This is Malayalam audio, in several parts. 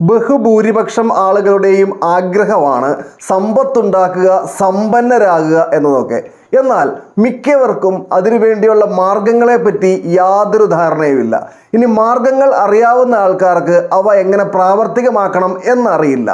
ബഹുഭൂരിപക്ഷം ആളുകളുടെയും ആഗ്രഹമാണ് സമ്പത്തുണ്ടാക്കുക, സമ്പന്നരാകുക എന്നതൊക്കെ. എന്നാൽ മിക്കവർക്കും അതിനുവേണ്ടിയുള്ള മാർഗങ്ങളെപ്പറ്റി യാതൊരു ധാരണയുമില്ല. ഇനി മാർഗങ്ങൾ അറിയാവുന്ന ആൾക്കാർക്ക് അവ എങ്ങനെ പ്രാവർത്തികമാക്കണം എന്നറിയില്ല.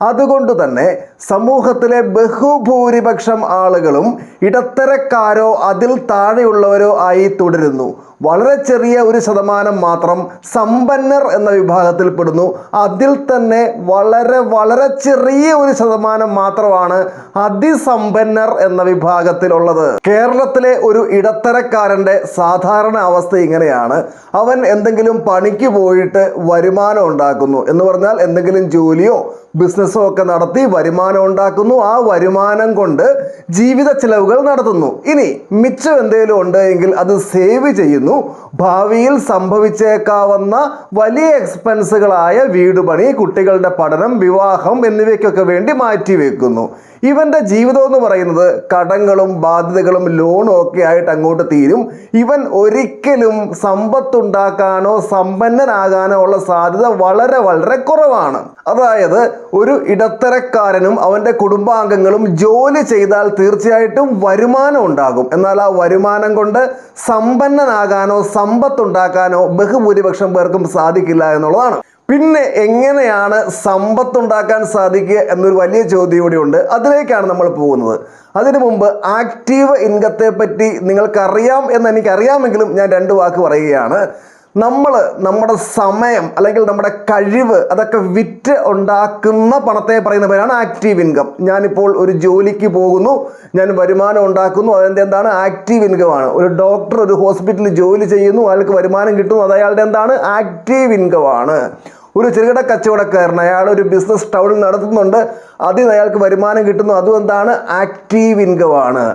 അതുകൊണ്ട് തന്നെ സമൂഹത്തിലെ ബഹുഭൂരിപക്ഷം ആളുകളും ഇടത്തരക്കാരോ അതിൽ താഴെയുള്ളവരോ ആയി തുടരുന്നു. വളരെ ചെറിയ ഒരു ശതമാനം മാത്രം സമ്പന്നർ എന്ന വിഭാഗത്തിൽപ്പെടുന്നു. അതിൽ തന്നെ വളരെ ചെറിയ ഒരു ശതമാനം മാത്രമാണ് അതിസമ്പന്നർ എന്ന വിഭാഗത്തിലുള്ളത്. കേരളത്തിലെ ഒരു ഇടത്തരക്കാരൻ്റെ സാധാരണ അവസ്ഥ ഇങ്ങനെയാണ്. അവൻ എന്തെങ്കിലും പണിക്ക് പോയിട്ട് വരുമാനം ഉണ്ടാക്കുന്നു എന്ന് പറഞ്ഞാൽ എന്തെങ്കിലും ജോലിയോ ബിസിനസ്സോ ഒക്കെ നടത്തി വരുമാനം ഉണ്ടാക്കുന്നു. ആ വരുമാനം കൊണ്ട് ജീവിത ചിലവുകൾ നടത്തുന്നു. ഇനി മിച്ചം എന്തെങ്കിലും ഉണ്ട് എങ്കിൽ അത് സേവ് ചെയ്യുന്നു. ഭാവിയിൽ സംഭവിച്ചേക്കാവുന്ന വലിയ എക്സ്പെൻസുകളായ വീട് പണി, കുട്ടികളുടെ പഠനം, വിവാഹം എന്നിവയ്ക്കൊക്കെ വേണ്ടി മാറ്റിവെക്കുന്നു. ഇവൻ്റെ ജീവിതം എന്ന് പറയുന്നത് കടങ്ങളും ബാധ്യതകളും ലോണും ഒക്കെ ആയിട്ട് അങ്ങോട്ട് തീരും. ഇവൻ ഒരിക്കലും സമ്പത്തുണ്ടാക്കാനോ സമ്പന്നനാകാനോ ഉള്ള സാധ്യത വളരെ കുറവാണ്. അതായത് ഒരു ഇടത്തരക്കാരനും അവൻ്റെ കുടുംബാംഗങ്ങളും ജോലി ചെയ്താൽ തീർച്ചയായിട്ടും വരുമാനം ഉണ്ടാകും. എന്നാൽ ആ വരുമാനം കൊണ്ട് സമ്പന്നനാകാനോ സമ്പത്തുണ്ടാക്കാനോ ബഹുഭൂരിപക്ഷം പേർക്കും സാധിക്കില്ല എന്നുള്ളതാണ്. പിന്നെ എങ്ങനെയാണ് സമ്പത്തുണ്ടാക്കാൻ സാധിക്കുക എന്നൊരു വലിയ ചോദ്യം കൂടി ഉണ്ട്. അതിലേക്കാണ് നമ്മൾ പോകുന്നത്. അതിനു മുമ്പ് ആക്റ്റീവ് ഇൻകത്തെ പറ്റി നിങ്ങൾക്കറിയാം എന്ന് എനിക്കറിയാമെങ്കിലും ഞാൻ രണ്ട് വാക്ക് പറയുകയാണ്. നമ്മുടെ സമയം അല്ലെങ്കിൽ നമ്മുടെ കഴിവ് അതൊക്കെ വിറ്റ് ഉണ്ടാക്കുന്ന പണത്തെ പറയുന്ന പേരാണ് ആക്റ്റീവ് ഇൻകം. ഞാനിപ്പോൾ ഒരു ജോലിക്ക് പോകുന്നു, ഞാൻ വരുമാനം ഉണ്ടാക്കുന്നു, അതിൻ്റെ എന്താണ്? ആക്റ്റീവ് ഇൻകം ആണ്. ഒരു ഡോക്ടർ ഒരു ഹോസ്പിറ്റലിൽ ജോലി ചെയ്യുന്നു, അയാൾക്ക് വരുമാനം കിട്ടുന്നു, അത് അയാളുടെ എന്താണ്? ആക്റ്റീവ് ഇൻകം ആണ്. ഒരു ചെറുകിട കച്ചവടക്കാരൻ അയാൾ ഒരു ബിസിനസ് ടൗണിൽ നടത്തുന്നുണ്ട്, അതിൽ അയാൾക്ക് വരുമാനം കിട്ടുന്നു, അതും എന്താണ്? ആക്റ്റീവ് ഇൻകം ആണ്.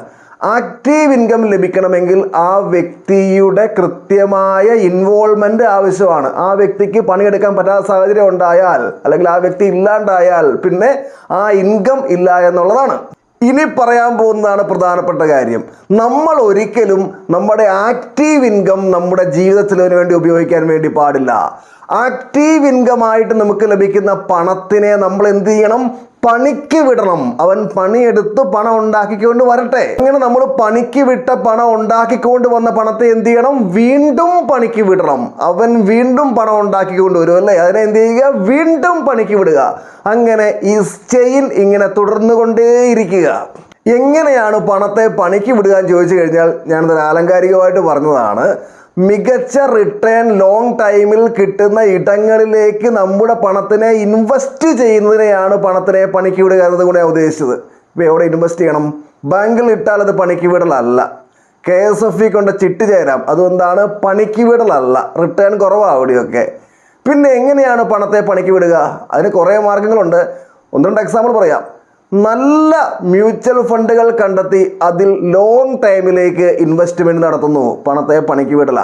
ആക്റ്റീവ് ഇൻകം ലഭിക്കണമെങ്കിൽ ആ വ്യക്തിയുടെ കൃത്യമായ ഇൻവോൾവ്മെന്റ് ആവശ്യമാണ്. ആ വ്യക്തിക്ക് പണിയെടുക്കാൻ പറ്റാത്ത സാഹചര്യം ഉണ്ടായാൽ അല്ലെങ്കിൽ ആ വ്യക്തി ഇല്ലാണ്ടായാൽ പിന്നെ ആ ഇൻകം ഇല്ല എന്നുള്ളതാണ്. ഇനി പറയാൻ പോകുന്നതാണ് പ്രധാനപ്പെട്ട കാര്യം. നമ്മൾ ഒരിക്കലും നമ്മുടെ ആക്റ്റീവ് ഇൻകം നമ്മുടെ ജീവിത ചെലവിന് വേണ്ടി ഉപയോഗിക്കാൻ വേണ്ടി പാടില്ല. ആക്റ്റീവ് ഇൻകം ആയിട്ട് നമുക്ക് ലഭിക്കുന്ന പണത്തിനെ നമ്മൾ എന്ത് ചെയ്യണം? പണിക്ക് വിടണം. അവൻ പണിയെടുത്ത് പണം ഉണ്ടാക്കിക്കൊണ്ട് വരട്ടെ. അങ്ങനെ നമ്മൾ പണിക്ക് വിട്ട പണം ഉണ്ടാക്കിക്കൊണ്ട് വന്ന പണത്തെ എന്ത് ചെയ്യണം? വീണ്ടും പണിക്ക് വിടണം. അവൻ വീണ്ടും പണം ഉണ്ടാക്കിക്കൊണ്ട് വരും അല്ലേ? അതിനെ എന്ത് ചെയ്യുക? വീണ്ടും പണിക്ക് വിടുക. അങ്ങനെ ഈ ചെയിൻ ഇങ്ങനെ തുടർന്നു കൊണ്ടേയിരിക്കുക. എങ്ങനെയാണ് പണത്തെ പണിക്ക് വിടുക എന്ന് ചോദിച്ചു കഴിഞ്ഞാൽ ഞാനതൊരു ആലങ്കാരികമായിട്ട് പറഞ്ഞതാണ്. മികച്ച റിട്ടേൺ ലോങ് ടൈമിൽ കിട്ടുന്ന ഇടങ്ങളിലേക്ക് നമ്മുടെ പണത്തിനെ ഇൻവെസ്റ്റ് ചെയ്യുന്നതിനെയാണ് പണത്തിനെ പണിക്ക് വിടുക എന്നതുകൊണ്ട് ഞാൻ ഉദ്ദേശിച്ചത്. ഇപ്പോൾ എവിടെ ഇൻവെസ്റ്റ് ചെയ്യണം? ബാങ്കിൽ ഇട്ടാൽ അത് പണിക്ക് വിടലല്ല. KSF കൊണ്ട് ചിട്ടി ചേരാം, അതുകൊണ്ടാണ് പണിക്ക് വിടലല്ല. റിട്ടേൺ കുറവാണ് അവിടെയൊക്കെ. പിന്നെ എങ്ങനെയാണ് പണത്തെ പണിക്ക് വിടുക? അതിന് കുറേ മാർഗങ്ങളുണ്ട്. ഒന്ന് രണ്ട് എക്സാമ്പിൾ പറയാം. നല്ല മ്യൂച്വൽ ഫണ്ടുകൾ കണ്ടെത്തി അതിൽ ലോങ് ടൈമിലേക്ക് ഇൻവെസ്റ്റ്മെൻറ്റ് നടത്തുന്നു, പണത്തെ പണിക്ക് വിടല.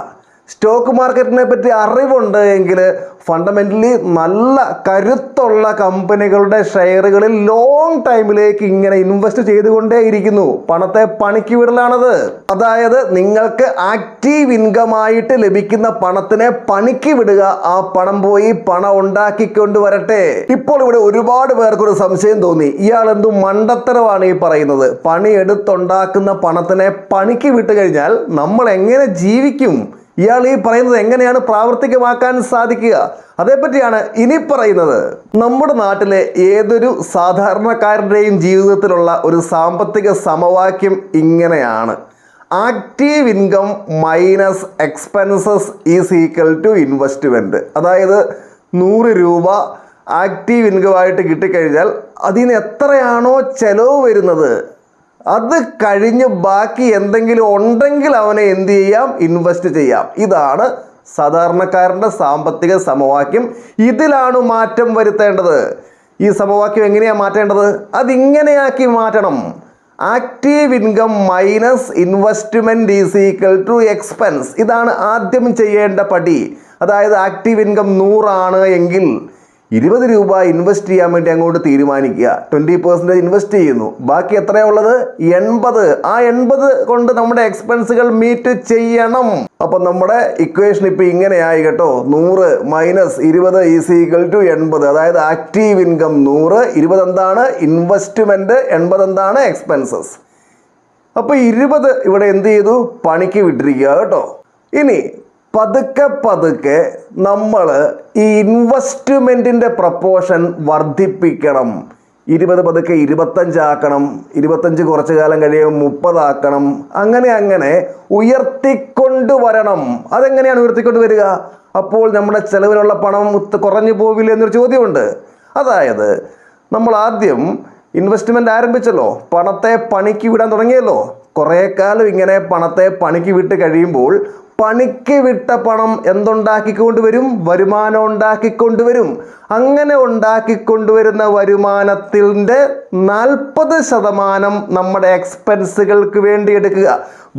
സ്റ്റോക്ക് മാർക്കറ്റിനെ പറ്റി അറിവുണ്ട് എങ്കിൽ ഫണ്ടമെൻ്റലി നല്ല കരുത്തുള്ള കമ്പനികളുടെ ഷെയറുകളിൽ ലോങ് ടൈമിലേക്ക് ഇങ്ങനെ ഇൻവെസ്റ്റ് ചെയ്തുകൊണ്ടേയിരിക്കുന്നു, പണത്തെ പണിക്ക് വിടലാണത്. അതായത് നിങ്ങൾക്ക് ആക്റ്റീവ് ഇൻകം ആയിട്ട് ലഭിക്കുന്ന പണത്തിനെ പണിക്ക് വിടുക. ആ പണം പോയി പണം ഉണ്ടാക്കിക്കൊണ്ട് വരട്ടെ. ഇപ്പോൾ ഇവിടെ ഒരുപാട് പേർക്കൊരു സംശയം തോന്നി, ഇയാൾ എന്തു മണ്ടത്തരമാണ് ഈ പറയുന്നത്? പണി എടുത്തുണ്ടാക്കുന്ന പണത്തിനെ പണിക്ക് വിട്ട് കഴിഞ്ഞാൽ നമ്മൾ എങ്ങനെ ജീവിക്കും? ഇയാൾ ഈ പറയുന്നത് എങ്ങനെയാണ് പ്രാവർത്തികമാക്കാൻ സാധിക്കുക? അതേപ്പറ്റിയാണ് ഇനി പറയുന്നത്. നമ്മുടെ നാട്ടിലെ ഏതൊരു സാധാരണക്കാരൻ്റെയും ജീവിതത്തിലുള്ള ഒരു സാമ്പത്തിക സമവാക്യം ഇങ്ങനെയാണ്: active income minus expenses is equal to investment. അതായത് 100 രൂപ ആക്റ്റീവ് ഇൻകം ആയിട്ട് കിട്ടിക്കഴിഞ്ഞാൽ അതിന് എത്രയാണോ ചെലവ് വരുന്നത് അത് കഴിഞ്ഞ് ബാക്കി എന്തെങ്കിലും ഉണ്ടെങ്കിൽ അവനെ എന്ത് ചെയ്യാം? ഇൻവെസ്റ്റ് ചെയ്യാം. ഇതാണ് സാധാരണക്കാരൻ്റെ സാമ്പത്തിക സമവാക്യം. ഇതിലാണ് മാറ്റം വരുത്തേണ്ടത്. ഈ സമവാക്യം എങ്ങനെയാണ് മാറ്റേണ്ടത്? അതിങ്ങനെയാക്കി മാറ്റണം. Active income minus investment is equal to expense. ഇതാണ് ആദ്യം ചെയ്യേണ്ട പടി. അതായത് ആക്റ്റീവ് ഇൻകം 100 ആണ് എങ്കിൽ 20 രൂപ ഇൻവെസ്റ്റ് ചെയ്യാൻ വേണ്ടി അങ്ങോട്ട് തീരുമാനിക്കുക. 20% ഇൻവെസ്റ്റ് ചെയ്യുന്നു. ബാക്കി എത്രയാ ഉള്ളത്? 80. ആ 80 കൊണ്ട് നമ്മുടെ എക്സ്പെൻസുകൾ മീറ്റ് ചെയ്യണം. അപ്പം നമ്മുടെ ഇക്വേഷൻ ഇപ്പം ഇങ്ങനെയായി കേട്ടോ. 100 - 20 = 80. അതായത് ആക്റ്റീവ് ഇൻകം 100, 20 എന്താണ് ഇൻവെസ്റ്റ്മെന്റ്, 80 എന്താണ് എക്സ്പെൻസസ്. അപ്പോൾ 20 ഇവിടെ എന്ത് ചെയ്തു? പണിക്ക് വിട്ടിരിക്കുക കേട്ടോ. ഇനി പതുക്കെ നമ്മൾ ഈ ഇൻവെസ്റ്റ്മെൻറ്റിൻ്റെ പ്രപ്പോർഷൻ വർദ്ധിപ്പിക്കണം. 20 പതുക്കെ 25 ആക്കണം, 25 കുറച്ച് കാലം കഴിയുമ്പോൾ 30 ആക്കണം. അങ്ങനെ ഉയർത്തിക്കൊണ്ടുവരണം. അതെങ്ങനെയാണ് ഉയർത്തിക്കൊണ്ട് വരിക? അപ്പോൾ നമ്മുടെ ചെലവിനുള്ള പണം കുറഞ്ഞു പോവില്ല എന്നൊരു ചോദ്യമുണ്ട്. അതായത് നമ്മൾ ആദ്യം ഇൻവെസ്റ്റ്മെൻറ്റ് ആരംഭിച്ചല്ലോ, പണത്തെ പണിക്ക് വിടാൻ തുടങ്ങിയല്ലോ. കുറേ കാലം ഇങ്ങനെ പണത്തെ പണിക്ക് വിട്ട് കഴിയുമ്പോൾ പണിക്ക് വിട്ട പണം എന്തുണ്ടാക്കിക്കൊണ്ടുവരും? വരുമാനം ഉണ്ടാക്കിക്കൊണ്ടുവരും. അങ്ങനെ ഉണ്ടാക്കിക്കൊണ്ടുവരുന്ന വരുമാനത്തിൻ്റെ 40% നമ്മുടെ എക്സ്പെൻസുകൾക്ക് വേണ്ടി എടുക്കുക.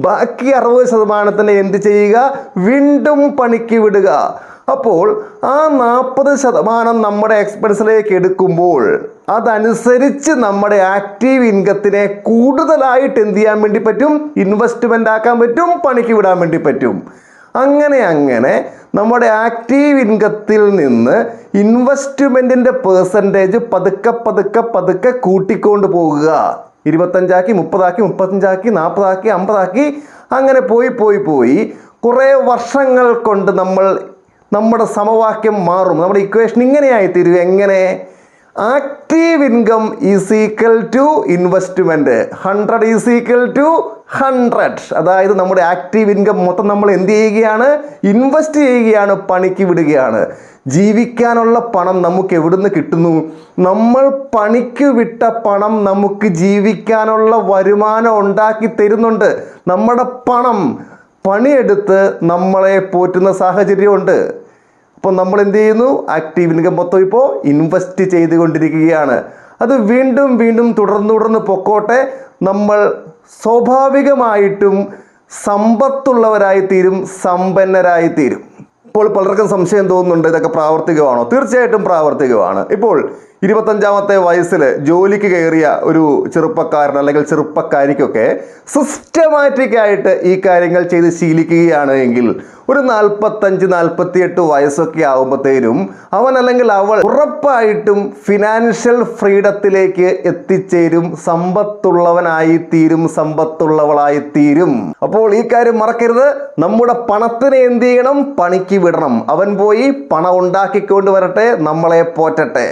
ബാക്കി 60% എന്ത് ചെയ്യുക? വീണ്ടും പണിക്ക് വിടുക. അപ്പോൾ ആ 40% നമ്മുടെ എക്സ്പെൻസിലേക്ക് എടുക്കുമ്പോൾ അതനുസരിച്ച് നമ്മുടെ ആക്റ്റീവ് ഇൻകത്തിനെ കൂടുതലായിട്ട് എന്ത് ചെയ്യാൻ വേണ്ടി പറ്റും? ഇൻവെസ്റ്റ്മെൻ്റ് ആക്കാൻ പറ്റും, പണിക്ക് വിടാൻ വേണ്ടി പറ്റും. അങ്ങനെ നമ്മുടെ ആക്റ്റീവ് ഇൻകത്തിൽ നിന്ന് ഇൻവെസ്റ്റ്മെൻറ്റിൻ്റെ പെർസെൻറ്റേജ് പതുക്കെ കൂട്ടിക്കൊണ്ട് പോകുക. 25 ആക്കി, 30 ആക്കി, 35 ആക്കി, 40 ആക്കി, 50 ആക്കി, അങ്ങനെ പോയി കുറേ വർഷങ്ങൾ കൊണ്ട് നമ്മുടെ സമവാക്യം മാറും. നമ്മുടെ ഇക്വേഷൻ ഇങ്ങനെയായി തീരും. എങ്ങനെ? Active income = investment. 100 = 100. അതായത് നമ്മുടെ ആക്റ്റീവ് ഇൻകം മൊത്തം നമ്മൾ എന്ത് ചെയ്യുകയാണ്? ഇൻവെസ്റ്റ് ചെയ്യുകയാണ്, പണിക്ക് വിടുകയാണ്. ജീവിക്കാനുള്ള പണം നമുക്ക് എവിടുന്ന് കിട്ടുന്നു? നമ്മൾ പണിക്ക് വിട്ട പണം നമുക്ക് ജീവിക്കാനുള്ള വരുമാനം ഉണ്ടാക്കി തരുന്നുണ്ട്. നമ്മുടെ പണം പണിയെടുത്ത് നമ്മളെ പോറ്റുന്ന സാഹചര്യമുണ്ട്. അപ്പോൾ നമ്മൾ എന്ത് ചെയ്യുന്നു? ആക്റ്റീവ് ഇൻകം മൊത്തം ഇപ്പോൾ ഇൻവെസ്റ്റ് ചെയ്തുകൊണ്ടിരിക്കുകയാണ്. അത് വീണ്ടും തുടർന്ന് പൊക്കോട്ടെ. നമ്മൾ സ്വാഭാവികമായിട്ടും സമ്പത്തുള്ളവരായിത്തീരും, സമ്പന്നരായിത്തീരും. ഇപ്പോൾ പലർക്കും സംശയം തോന്നുന്നുണ്ട്, ഇതൊക്കെ പ്രാവർത്തികമാണോ? തീർച്ചയായിട്ടും പ്രാവർത്തികമാണ്. ഇപ്പോൾ 25-ാമത്തെ വയസ്സിൽ ജോലിക്ക് കയറിയ ഒരു ചെറുപ്പക്കാരൻ അല്ലെങ്കിൽ ചെറുപ്പക്കാരിക്കൊക്കെ സിസ്റ്റമാറ്റിക് ആയിട്ട് ഈ കാര്യങ്ങൾ ചെയ്ത് ശീലിക്കുകയാണ് എങ്കിൽ ഒരു 45-48 വയസ്സൊക്കെ ആകുമ്പോഴത്തേനും അവൻ അല്ലെങ്കിൽ അവൾ ഉറപ്പായിട്ടും ഫിനാൻഷ്യൽ ഫ്രീഡത്തിലേക്ക് എത്തിച്ചേരും, സമ്പത്തുള്ളവനായിത്തീരും, സമ്പത്തുള്ളവളായിത്തീരും. അപ്പോൾ ഈ കാര്യം മറക്കരുത്. നമ്മുടെ പണത്തിനെ എന്ത് ചെയ്യണം? പണിക്ക് വിടണം. അവൻ പോയി പണം ഉണ്ടാക്കിക്കൊണ്ട് വരട്ടെ, നമ്മളെ പോറ്റട്ടെ.